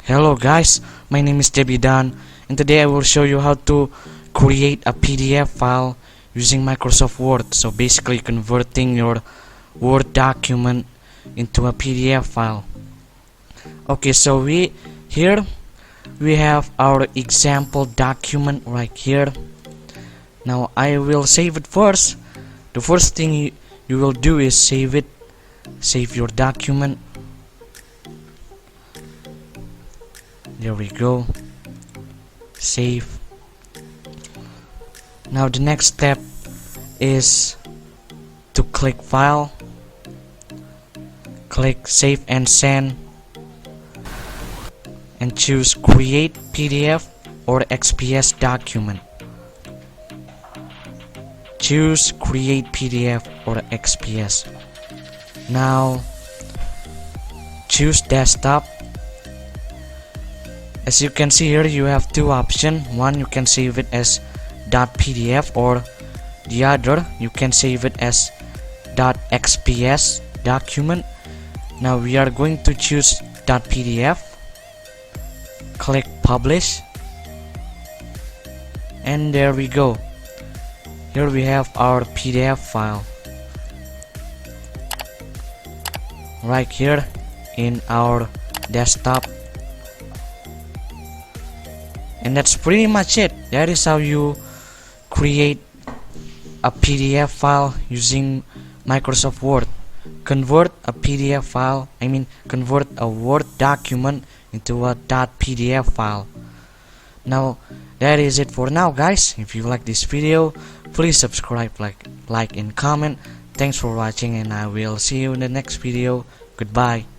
Hello guys, my name is Jebidan, and today I will show you how to create a PDF file using Microsoft Word. So basically converting your Word document into a PDF file. Okay, so here we have our example document right here. Now I will save it first. The first thing you will do is save it. Save your document. There we go. Save. Now the next step is to click File, click Save and Send, and choose Create PDF or XPS document. Choose Create PDF or XPS. Now choose Desktop. As you can see here, you have two options. One, you can save it as .pdf, or the other, you can save it as .xps document. Now we are going to choose .pdf. Click Publish, and there we go. Here we have our PDF file right here in our desktop. And that's pretty much it. That is how you create a PDF file using Microsoft Word. Convert a PDF file, convert a Word document into a .pdf file. Now that is it for now, guys. If you like this video, please subscribe, like and comment. Thanks for watching, and I will see you in the next video. Goodbye.